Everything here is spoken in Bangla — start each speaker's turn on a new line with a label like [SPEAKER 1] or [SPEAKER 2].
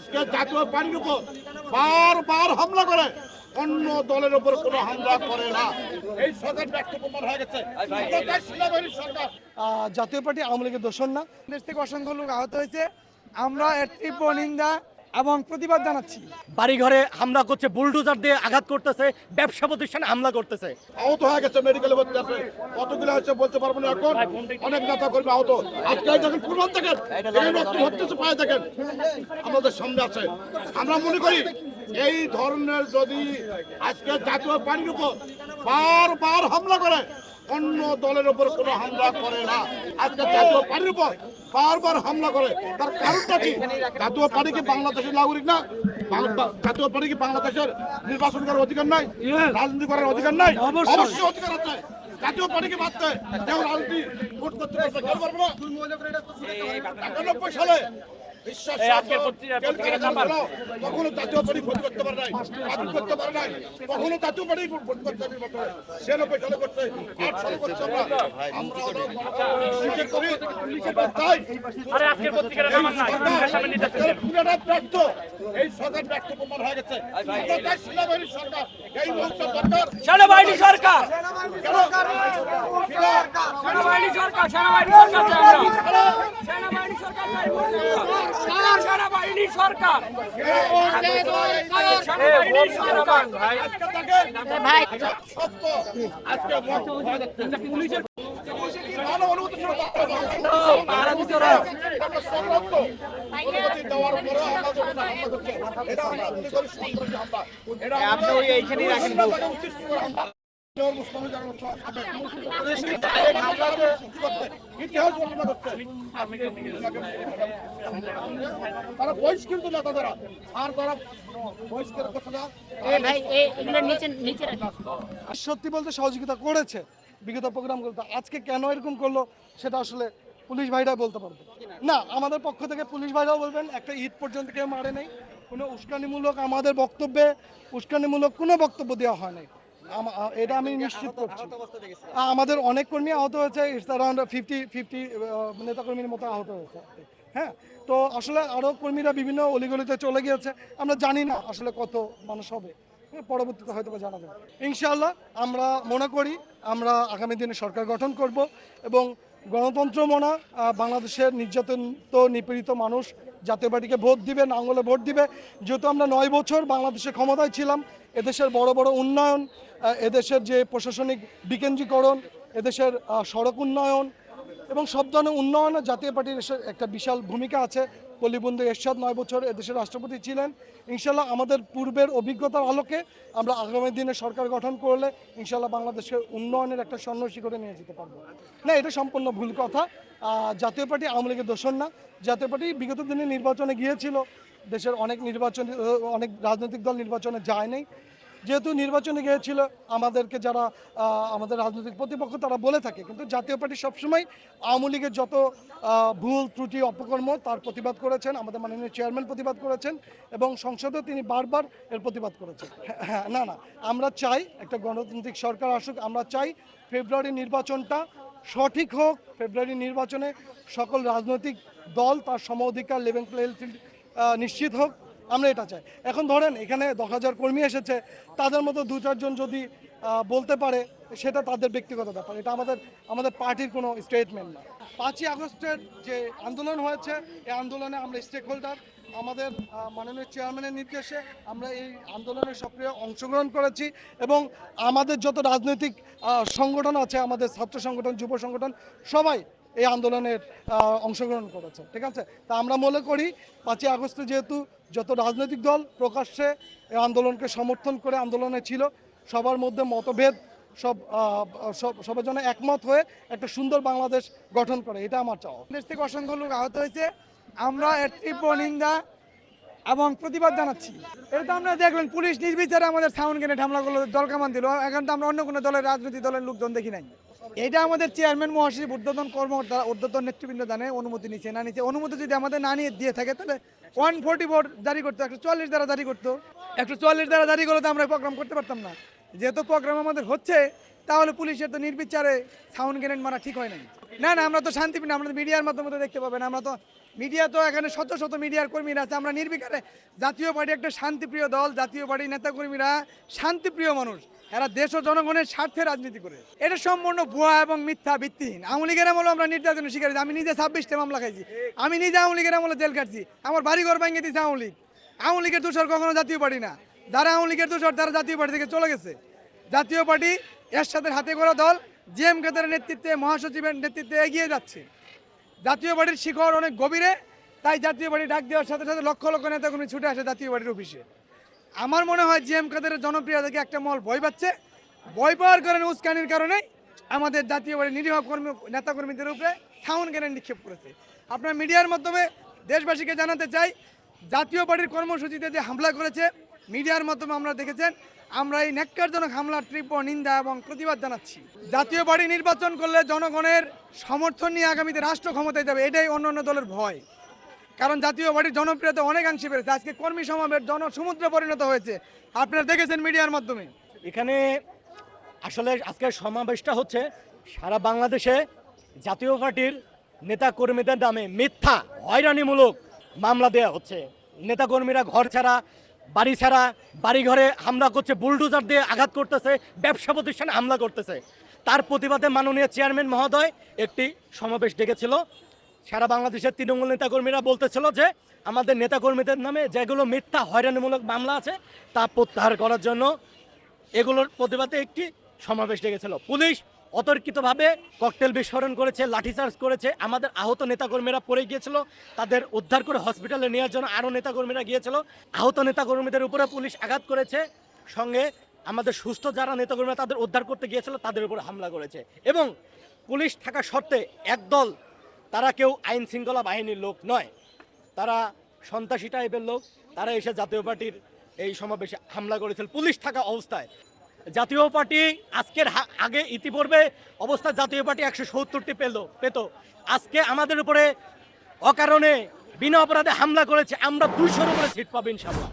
[SPEAKER 1] আজকে জাতীয় পার্টির উপর বারবার হামলা করে অন্য দলের উপর কোনো হামলা করে না। এই সরকার ব্যক্ত প্রমাণ হয়ে গেছে সেনাবাহিনীর সরকার।
[SPEAKER 2] জাতীয় পার্টি আওয়ামী লীগের দোষর না। দেশ থেকে অসংখ্য লোক আহত হয়েছে, আমরা এর তীব্র নিন্দা এবং প্রতিবাদ জানাচ্ছি।
[SPEAKER 3] বাড়িঘরে হামলা করছে, বুলডোজার দিয়ে আঘাত করতেছে, ব্যবসা প্রতিষ্ঠানে হামলা করতেছে।
[SPEAKER 1] আহত হয়ে গেছে, মেডিকেলে ভর্তি আছে, কতগুলো হয়েছে বলতে পারবো না এখন। অনেক নেতা কর্মী আহত। আজকে দেখেন প্রমাণ দেখেন, রক্ত হচ্ছে পায়ে দেখেন, আমাদের সামনে আছে। আমরা মনে করি এই ধরনের যদি আজকে জাতীয় পার্টির উপর বারবার হামলা করে অন্য দলের উপর কোনো হামলা করে না, আজকে জাতীয় পার্টির উপর বারবার হামলা করে, তার কারণটা কি? জাতীয় পার্টি কি বাংলাদেশের নাগরিক না? জাতীয় পার্টি কি বাংলাদেশের নির্বাচন করার অধিকার নাই? রাজনীতি করার অধিকার নাই? অবশ্যই অধিকার আছে। জাতীয় পার্টিকে বাদতে কেউ রাজনীতি ভোট করতে পারবে, কেউ পারবে না। 91 সালে কখনো জাতীয় পার্টি ভোট করতে পারে নাই, করতে পারে নাই, কখনো জাতীয় পার্টি ভোট করতে 96 সালে করতে, 8 সালে করতে। এই সরকার ব্যক্ত প্রমাণ হয়ে গেছে সেনাবাহিনীর সরকার। এই মুহূর্তে দরকার
[SPEAKER 3] সেনাবাহিনী সরকার,
[SPEAKER 4] সেনাবাহিনী সরকার, সেনাবাহিনী সরকার, সেনাবাহিনী সরকার, সেনাবাহিনী সরকার, সেনাবাহিনী সরকার।
[SPEAKER 1] ভাই সত্য আজকে পুলিশের
[SPEAKER 3] এইখানেই রাখেন।
[SPEAKER 1] তারা বহিষ্কৃত নেতা যারা আর তারা বহিষ্কার করছে না।
[SPEAKER 2] সত্যি বলতে সহযোগিতা করেছে বিগত প্রোগ্রামগুলোতে, আজকে কেন এরকম করলো সেটা আসলে পুলিশ ভাইরা বলতে পারবে না। আমাদের পক্ষ থেকে পুলিশ ভাইরাও বলবেন একটা ঈদ পর্যন্ত কেউ মারে নেই, কোনো উস্কানিমূলক আমাদের বক্তব্যে উস্কানিমূলক কোনো বক্তব্য দেওয়া হয় নাই, এটা আমি নিশ্চিত করছি। আমাদের অনেক কর্মী আহত হয়েছে, ইটস অ্যারাউন্ড 50 নেতাকর্মীর মতো আহত হয়েছে। হ্যাঁ, তো আসলে আরও কর্মীরা বিভিন্ন অলিগলিতে চলে গিয়েছে, আমরা জানি না আসলে কত মানুষ হবে, পরবর্তীতে হয়তো জানা যাবে। ইনশাআল্লাহ আমরা মনে করি আমরা আগামী দিনে সরকার গঠন করব এবং গণতন্ত্র মনা বাংলাদেশের নির্যাতিত নিপীড়িত মানুষ জাতীয় পার্টিকে ভোট দিবে, নাঙ্গলে ভোট দিবে। যেহেতু আমরা 9 বছর বাংলাদেশের ক্ষমতায় ছিলাম, এদেশের বড় বড় উন্নয়ন, এদেশের যে প্রশাসনিক বিকেন্দ্রীকরণ, এদেশের সড়ক উন্নয়ন এবং সব ধরনের উন্নয়নে জাতীয় পার্টির একটা বিশাল ভূমিকা আছে। পল্লীবন্ধু এরশাদ 9 বছর এদেশের রাষ্ট্রপতি ছিলেন। ইনশাল্লাহ আমাদের পূর্বের অভিজ্ঞতার আলোকে আমরা আগামী দিনে সরকার গঠন করলে ইনশাল্লাহ বাংলাদেশের উন্নয়নের একটা স্বর্ণ শিখরে নিয়ে যেতে পারবো। না, এটা সম্পূর্ণ ভুল কথা। জাতীয় পার্টি আওয়ামী লীগের দোষর না। জাতীয় পার্টি বিগত দিনে নির্বাচনে গিয়েছিল, দেশের অনেক রাজনৈতিক দল নির্বাচনে যায় নাই। যেহেতু নির্বাচনে গিয়েছিল, আমাদেরকে যারা আমাদের রাজনৈতিক প্রতিপক্ষ তারা বলে থাকে, কিন্তু জাতীয় পার্টি সবসময় আওয়ামী লীগের যত ভুল ত্রুটি অপকর্ম তার প্রতিবাদ করেছেন, আমাদের মাননীয় চেয়ারম্যান প্রতিবাদ করেছেন এবং সংসদেও তিনি বারবার এর প্রতিবাদ করেছেন। হ্যাঁ, না, আমরা চাই একটা গণতান্ত্রিক সরকার আসুক, আমরা চাই ফেব্রুয়ারি নির্বাচনটা সঠিক হোক, ফেব্রুয়ারি নির্বাচনে সকল রাজনৈতিক দল তার সম অধিকার লেভেল প্লেইং ফিল্ড নিশ্চিত হোক, আমরা এটা চাই। এখন ধরেন এখানে 10,000 কর্মী এসেছে, তাদের মতো 2-4 জন যদি বলতে পারে সেটা তাদের ব্যক্তিগত ব্যাপার, এটা আমাদের পার্টির কোনো স্টেটমেন্ট না। 5ই আগস্টের যে আন্দোলন হয়েছে, এই আন্দোলনে আমরা স্টেক হোল্ডার, আমাদের মাননীয় চেয়ারম্যানের নির্দেশে আমরা এই আন্দোলনে সক্রিয় অংশগ্রহণ করেছি এবং আমাদের যত রাজনৈতিক সংগঠন আছে, আমাদের ছাত্র সংগঠন, যুব সংগঠন, সবাই এই আন্দোলনের অংশগ্রহণ করেছে। ঠিক আছে, তা আমরা মনে করি 5ই আগস্টে যেহেতু যত রাজনৈতিক দল প্রকাশ্যে এই আন্দোলনকে সমর্থন করে আন্দোলনে ছিল, সবার মধ্যে মতভেদ সবার জন্য একমত হয়ে একটা সুন্দর বাংলাদেশ গঠন করে, এটা আমার চাওয়া।
[SPEAKER 4] দেশ থেকে অসংখ্য লোক আহত হয়েছে, আমরা এর তীব্র নিন্দা এবং প্রতিবাদ জানাচ্ছি। এটা তো আমরা দেখলেন পুলিশ নির্বিচারে আমাদের সাউন্ড গ্রেনেড হামলা করলো, দল কামান দিল, এখন তো আমরা অন্য কোনো দলের রাজনৈতিক দলের লোকজন দেখি নাই। এটা আমাদের চেয়ারম্যান মহাসচিব ঊর্ধ্বতন কর্মকর্তা ঊর্ধ্বতন নেতৃবৃন্দ জানে অনুমতি নিচ্ছে না নিচ্ছে। অনুমতি যদি আমাদের না নিয়ে দিয়ে থাকে তাহলে 144 জারি করতো, 144 দ্বারা জারি করতো। 144 দ্বারা জারি করলে তো আমরা প্রোগ্রাম করতে পারতাম না। যেহেতু প্রোগ্রাম আমাদের হচ্ছে, তাহলে পুলিশের তো নির্বিচারে সাউন্ড গ্রেনেড মারা ঠিক হয় নাই। না, আমরা তো শান্তিপূর্ণ, আমরা তো মিডিয়ার মাধ্যমে দেখতে পাবেন, আমরা তো মিডিয়া তো এখানে শত শত মিডিয়ার কর্মীরা আছে, আমরা নির্বিকারে। জাতীয় পার্টি একটা শান্তিপ্রিয় দল, জাতীয় পার্টির নেতাকর্মীরা শান্তিপ্রিয় মানুষ, এরা দেশ ও জনগণের স্বার্থে রাজনীতি করে। এটা সম্পূর্ণ ভুয়া এবং মিথ্যা, ভিত্তিহীন। আওয়ামী লীগের আমলে আমরা নির্যাতনের শিকার হয়েছি, আমি নিজে 26টা মামলা খাইছি, আমি নিজে আওয়ামী লীগের আমলে জেল কাটছি, আমার বাড়িঘর ভেঙে দিয়েছে আওয়ামী লীগ। আওয়ামী লীগের দোষর কখনো জাতীয় পার্টি না, যারা আওয়ামী লীগের দোষর তারা জাতীয় পার্টি থেকে চলে গেছে। জাতীয় পার্টি এরশাদের হাতে গড়া দল, জিএম কাদের নেতৃত্বে, মহাসচিবের নেতৃত্বে এগিয়ে যাচ্ছে। জাতীয় পার্টির শিখর অনেক গভীরে, তাই জাতীয় পার্টি ডাক দেওয়ার সাথে সাথে লক্ষ লক্ষ নেতাকর্মী ছুটে আসে জাতীয় পার্টির অফিসে। আমার মনে হয় জিএম কাদের জনপ্রিয়তা থেকে একটা মহল ভয় পাচ্ছে, ভয় পাওয়ার কারণে, উস্কানির কারণে আমাদের জাতীয় পার্টির নিরীহ নেতাকর্মীদের উপরে সাউন্ড গ্রেনেড নিক্ষেপ করেছে। আপনার মিডিয়ার মাধ্যমে দেশবাসীকে জানাতে চাই, জাতীয় পার্টির কর্মসূচিতে যে হামলা করেছে, মিডিয়ার মাধ্যমে আমরা দেখেছেন, আমরা এই ন্যাক্কারজনক হামলার তীব্র নিন্দা এবং প্রতিবাদ জানাচ্ছি। জাতীয় পার্টি নির্বাচন করলে জনগণের সমর্থন নিয়ে আগামীতে রাষ্ট্র ক্ষমতায় যাবে, এটাই অন্যান্য দলের ভয়। কারণ জাতীয় পার্টির জনপ্রিয়তা অনেকাংশে বেড়েছে, আজকে কর্মী সমাবেশ জনসমুদ্রে পরিণত হয়েছে, আপনারা দেখেছেন মিডিয়ার মাধ্যমে।
[SPEAKER 3] এখানে আসলে আজকের সমাবেশটা হচ্ছে সারা বাংলাদেশে জাতীয় পার্টির নেতা কর্মীদের নামে মিথ্যা হয়রানিমূলক মামলা দেওয়া হচ্ছে। নেতাকর্মীরা ঘর ছাড়া, বাড়ি ছাড়া, বাড়িঘরে হামলা করছে, বুলডোজার দিয়ে আঘাত করতেছে, ব্যবসা প্রতিষ্ঠানে হামলা করতেছে। তার প্রতিবাদে মাননীয় চেয়ারম্যান মহোদয় একটি সমাবেশ ডেকেছিল। সারা বাংলাদেশের তৃণমূল নেতাকর্মীরা বলতেছিল যে আমাদের নেতাকর্মীদের নামে যেগুলো মিথ্যা হয়রানিমূলক মামলা আছে তা প্রত্যাহার করার জন্য এগুলোর প্রতিবাদে একটি সমাবেশ ডেকেছিল। পুলিশ অতর্কিতভাবে ককটেল বিস্ফোরণ করেছে, লাঠিচার্জ করেছে। আমাদের আহত নেতাকর্মীরা পড়ে গিয়েছিল, তাদের উদ্ধার করে হসপিটালে নেওয়ার জন্য আরও নেতাকর্মীরা গিয়েছিল। আহত নেতাকর্মীদের উপরে পুলিশ আঘাত করেছে, সঙ্গে আমাদের সুস্থ যারা নেতাকর্মীরা তাদের উদ্ধার করতে গিয়েছিল তাদের উপরে হামলা করেছে। এবং পুলিশ থাকা সত্ত্বে একদল, তারা কেউ আইন শৃঙ্খলা বাহিনীর লোক নয়, তারা সন্ত্রাসী টাইপের লোক, তারা এসে জাতীয় পার্টির এই সমাবেশে হামলা করেছিল পুলিশ থাকা অবস্থায়। জাতীয় পার্টি আজকের আগে ইতিপূর্বে অবস্থা জাতীয় পার্টি 170টি পেত, আজকে আমাদের উপরে অকারণে বিনা অপরাধে হামলা করেছে। আমরা 200-র উপরে সিট পাবো ইনশাআল্লাহ।